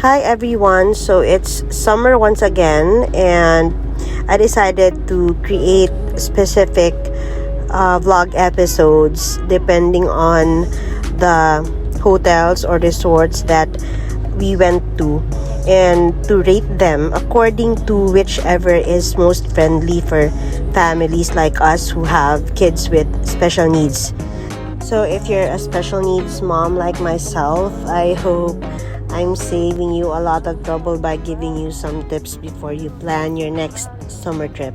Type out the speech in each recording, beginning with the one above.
Hi everyone, so it's summer once again, and I decided to create specific vlog episodes depending on the hotels or resorts that we went to, and to rate them according to whichever is most friendly for families like us who have kids with special needs. So if you're a special needs mom like myself, I hope I'm saving you a lot of trouble by giving you some tips before you plan your next summer trip.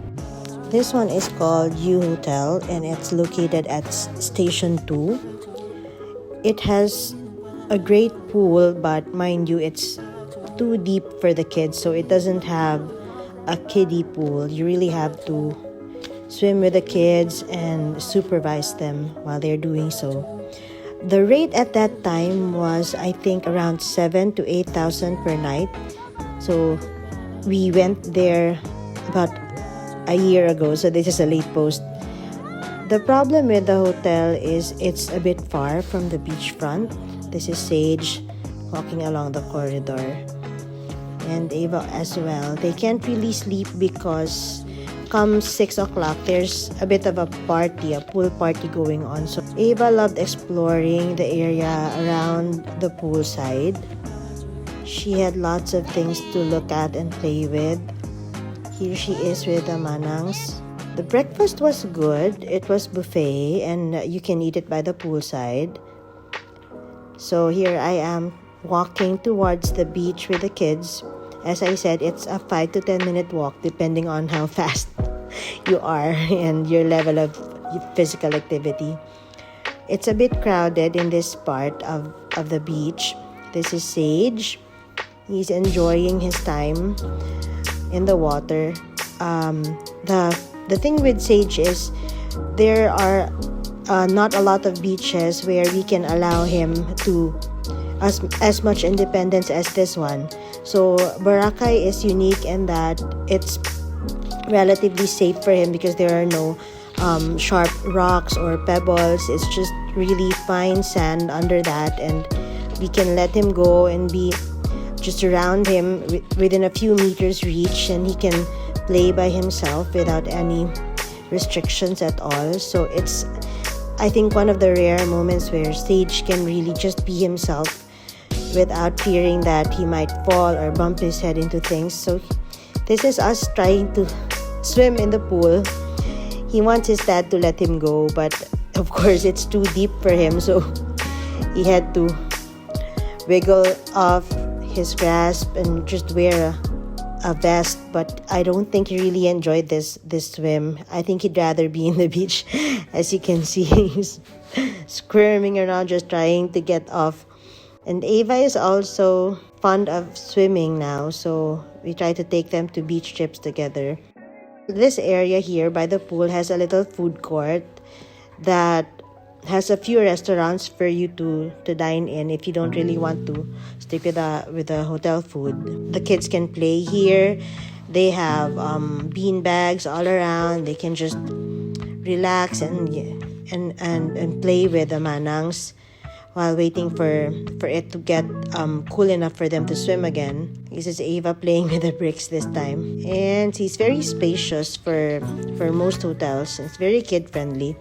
This one is called U Hotel, and it's located at Station 2. It has a great pool, but mind you, it's too deep for the kids, so it doesn't have a kiddie pool. You really have to swim with the kids and supervise them while they're doing so. The rate at that time was, I think, around 7 to 8,000 per night. So we went there about a year ago, so this is a late post. The problem with the hotel is it's a bit far from the beachfront. This is Sage walking along the corridor, and Ava as well. They can't really sleep because come 6 o'clock, there's a bit of a party, a pool party going on. So Ava loved exploring the area around the poolside. She had lots of things to look at and play with. Here she is with the manangs. The breakfast was good. It was buffet, and you can eat it by the poolside. So here I am walking towards the beach with the kids. As I said, it's a 5 to 10 minute walk depending on how fast you are and your level of physical activity. It's a bit crowded in this part of the beach. This is Sage. He's enjoying his time in the water. The thing with Sage is there are not a lot of beaches where we can allow him to as much independence as this one. So Boracay is unique in that it's relatively safe for him because there are no sharp rocks or pebbles. It's just really fine sand under that, and we can let him go and be just around him within a few meters reach, and he can play by himself without any restrictions at all. So it's, I think, one of the rare moments where Sage can really just be himself without fearing that he might fall or bump his head into things. So this is us trying to swim in the pool. He wants his dad to let him go, but of course it's too deep for him, so he had to wiggle off his grasp and just wear a vest. But I don't think he really enjoyed this swim. I think he'd rather be in the beach. As you can see, he's squirming around just trying to get off. And Ava is also fond of swimming now, so we try to take them to beach trips together. This area here by the pool has a little food court that has a few restaurants for you to dine in if you don't really want to stick with the hotel food. The kids can play here. They have bean bags all around. They can just relax and play with the manangs while waiting for it to get cool enough for them to swim again. This is Ava playing with the bricks this time. And it's very spacious for most hotels. It's very kid-friendly.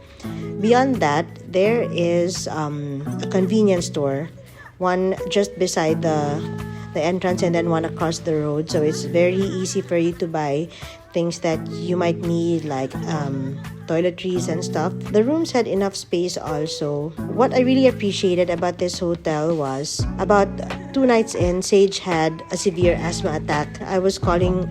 Beyond that, there is a convenience store. One just beside the entrance and then one across the road. So it's very easy for you to buy things that you might need, like toiletries and stuff. The rooms had enough space also. What I really appreciated about this hotel was, about 2 nights in, Sage had a severe asthma attack. I was calling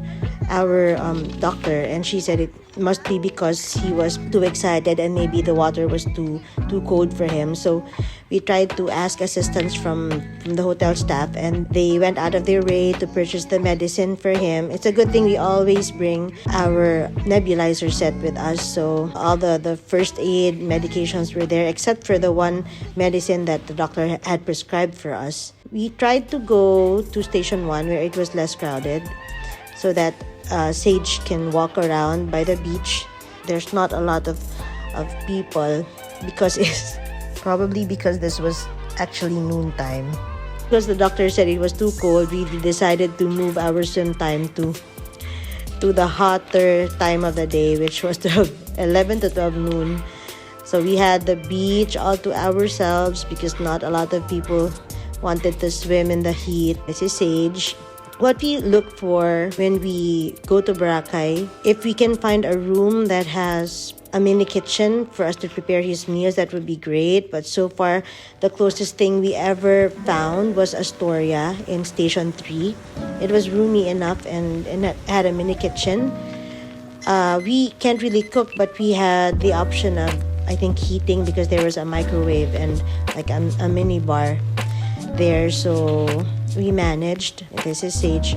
our doctor, and she said it must be because he was too excited and maybe the water was too cold for him. So we tried to ask assistance from the hotel staff, and they went out of their way to purchase the medicine for him. It's a good thing we always bring our nebulizer set with us, so all the first aid medications were there except for the one medicine that the doctor had prescribed for us. We tried to go to Station 1 where it was less crowded so that Sage can walk around by the beach. There's not a lot of people because it's probably because this was actually noontime. because the doctor said it was too cold, we decided to move our swim time to the hotter time of the day, which was 11 to 12 noon. So we had the beach all to ourselves because not a lot of people wanted to swim in the heat. This is Sage. What we look for when we go to Boracay, if we can find a room that has a mini kitchen for us to prepare his meals, that would be great. But so far, the closest thing we ever found was Astoria in Station 3. It was roomy enough and it had a mini kitchen. We can't really cook, but we had the option of, I think, heating because there was a microwave and like a mini bar there. So we managed. This is Sage.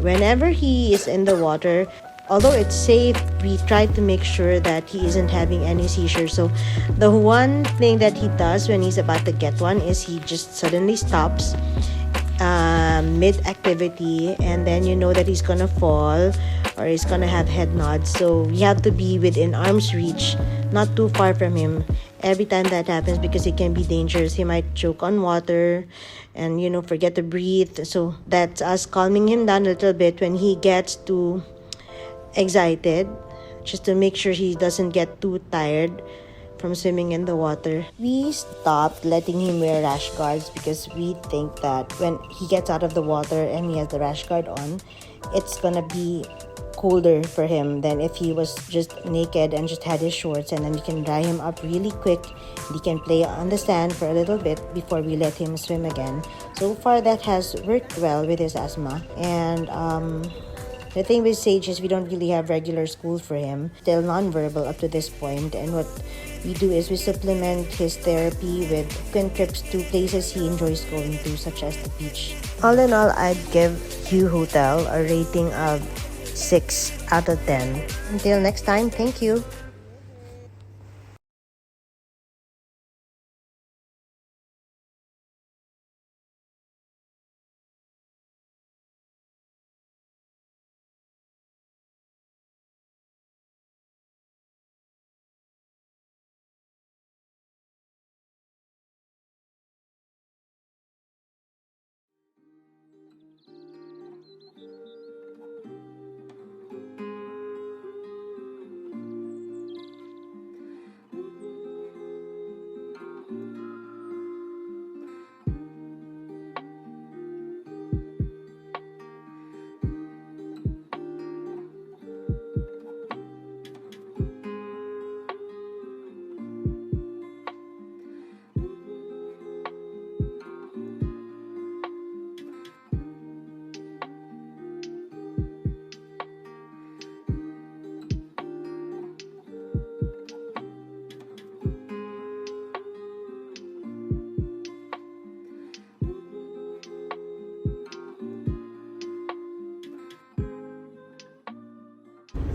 Whenever he is in the water, although it's safe, we try to make sure that he isn't having any seizures. So the one thing that he does when he's about to get one is he just suddenly stops mid-activity, and then you know that he's gonna fall or he's gonna have head nods. So we have to be within arm's reach, not too far from him every time that happens, because it can be dangerous. He might choke on water and, you know, forget to breathe. So that's us calming him down a little bit when he gets too excited, just to make sure he doesn't get too tired from swimming in the water. We stopped letting him wear rash guards because we think that when he gets out of the water and he has the rash guard on, it's gonna be colder for him than if he was just naked and just had his shorts, and then we can dry him up really quick. He can play on the sand for a little bit before we let him swim again. So far that has worked well with his asthma. And the thing with Sage is we don't really have regular school for him. Still non-verbal up to this point, and what we do is we supplement his therapy with frequent trips to places he enjoys going to, such as the beach. All in all, I'd give Hue Hotel a rating of 6 out of 10. Until next time, thank you.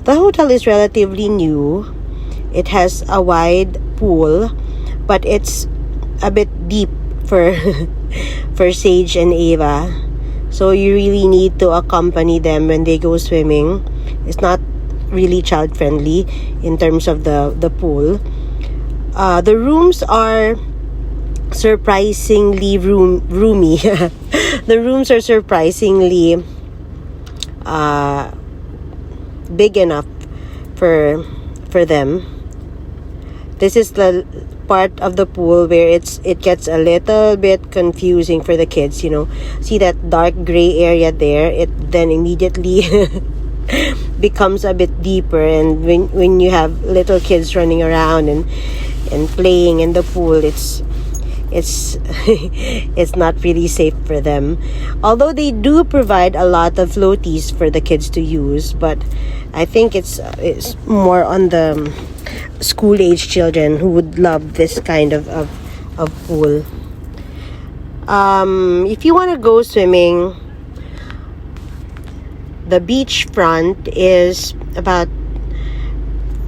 The hotel is relatively new. It has a wide pool, but it's a bit deep for for Sage and Ava. So you really need to accompany them when they go swimming. It's not really child friendly in terms of the pool. The rooms are surprisingly roomy. The rooms are surprisingly big enough for them. This is the part of the pool where it gets a little bit confusing for the kids, you know. See that dark gray area there? It then immediately becomes a bit deeper, and when you have little kids running around and playing in the pool, it's it's not really safe for them. Although they do provide a lot of floaties for the kids to use, but I think it's more on the school age children who would love this kind of pool. If you want to go swimming, the beach front is about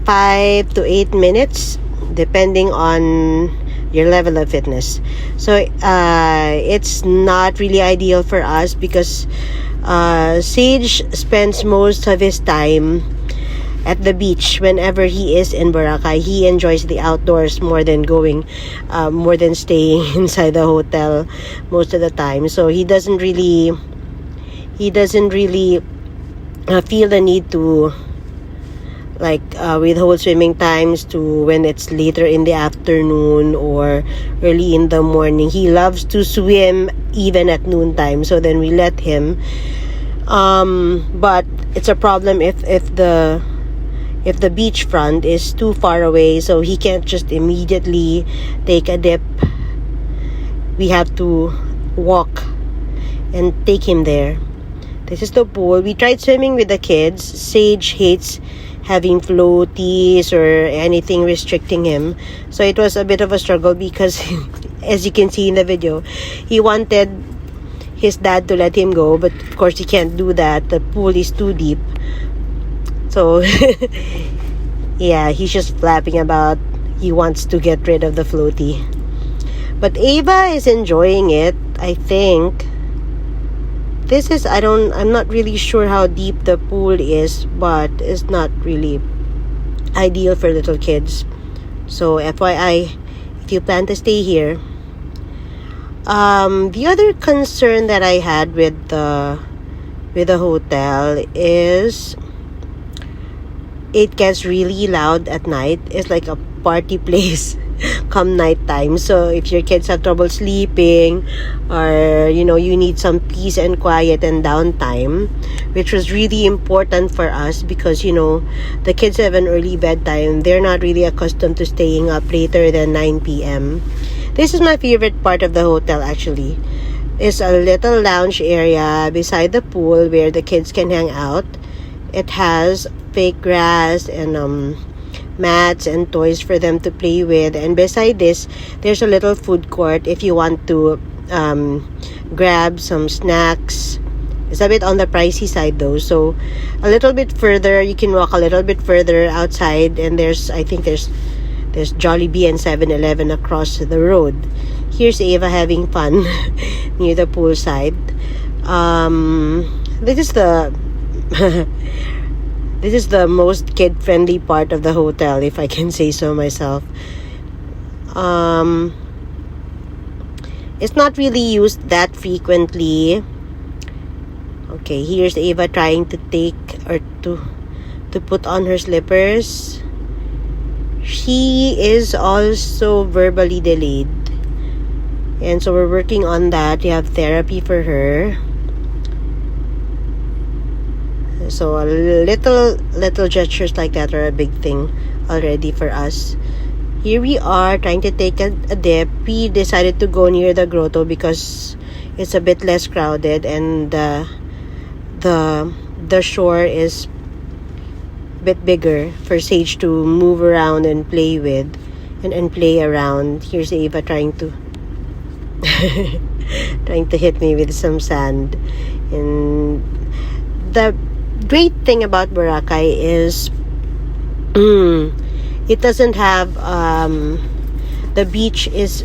5 to 8 minutes depending on your level of fitness. So it's not really ideal for us because Sage spends most of his time at the beach. Whenever he is in Boracay, he enjoys the outdoors more than staying inside the hotel most of the time. So he doesn't really feel the need to withhold swimming times to when it's later in the afternoon or early in the morning. He loves to swim even at noontime, so then we let him. But it's a problem if the beachfront is too far away, so he can't just immediately take a dip. We have to walk and take him there. This is the pool. We tried swimming with the kids. Sage hates having floaties or anything restricting him, so it was a bit of a struggle because as you can see in the video, he wanted his dad to let him go, but of course he can't do that. The pool is too deep. So yeah, he's just flapping about. He wants to get rid of the floaty, but Ava is enjoying it. I think I'm not really sure how deep the pool is, but it's not really ideal for little kids. So FYI, if you plan to stay here. The other concern that I had with the hotel is it gets really loud at night. It's like a party place come nighttime. So if your kids have trouble sleeping, or you need some peace and quiet and downtime, which was really important for us because the kids have an early bedtime. They're not really accustomed to staying up later than 9 p.m. This is my favorite part of the hotel, actually. It's a little lounge area beside the pool where the kids can hang out. It has fake grass and mats and toys for them to play with, and beside this there's a little food court if you want to grab some snacks. It's a bit on the pricey side though, so a little bit further, you can walk a little bit further outside, and there's Jollibee and 7-Eleven across the road. Here's Ava having fun near the poolside. This is the most kid-friendly part of the hotel, if I can say so myself. It's not really used that frequently. Okay, here's Ava trying to put on her slippers. She is also verbally delayed, and so we're working on that. We have therapy for her. So little gestures like that are a big thing already for us. Here we are trying to take a dip. We decided to go near the grotto because it's a bit less crowded, and the shore is a bit bigger for Sage to move around and play with and play around. Here's Ava trying to hit me with some sand. And the great thing about Boracay is it doesn't have the beach is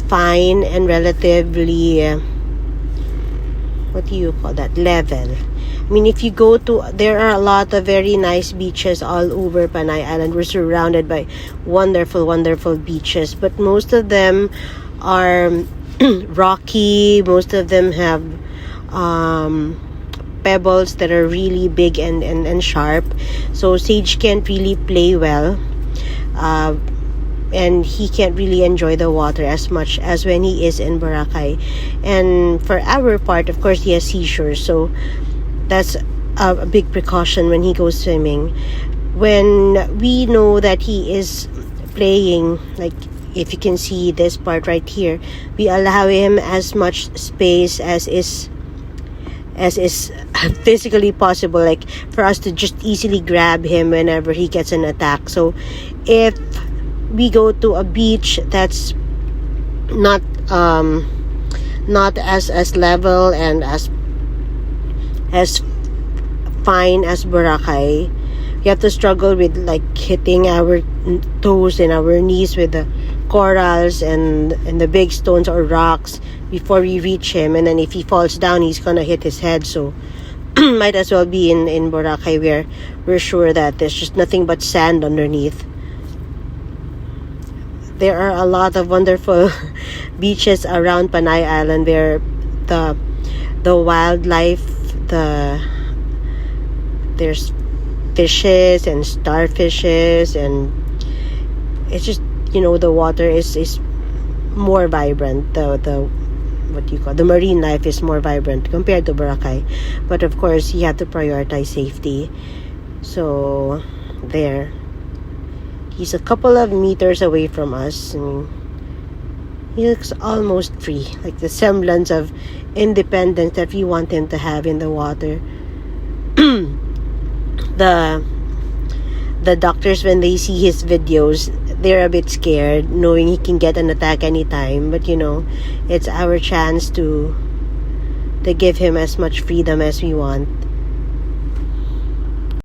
fine and relatively what do you call that, level. I mean, if you go to, there are a lot of very nice beaches all over Panay Island. We're surrounded by wonderful beaches, but most of them are rocky. Most of them have pebbles that are really big and sharp, so Sage can't really play well, and he can't really enjoy the water as much as when he is in Boracay. And for our part, of course, he has seizures, so that's a big precaution when he goes swimming. When we know that he is playing, like if you can see this part right here, we allow him as much space as is physically possible, like for us to just easily grab him whenever he gets an attack. So if we go to a beach that's not as level and as fine as Boracay, we have to struggle with like hitting our toes and our knees with the corals and the big stones or rocks before we reach him. And then if he falls down, he's gonna hit his head. So might as well be in Boracay, where we're sure that there's just nothing but sand underneath. There are a lot of wonderful beaches around Panay Island where the wildlife, there's fishes and starfishes, and it's just, the water is more vibrant. The what you call the marine life is more vibrant compared to Boracay, but of course you have to prioritize safety. So there, he's a couple of meters away from us. I mean, he looks almost free, like the semblance of independence that we want him to have in the water. The doctors, when they see his videos, they're a bit scared, knowing he can get an attack anytime. But it's our chance to give him as much freedom as we want.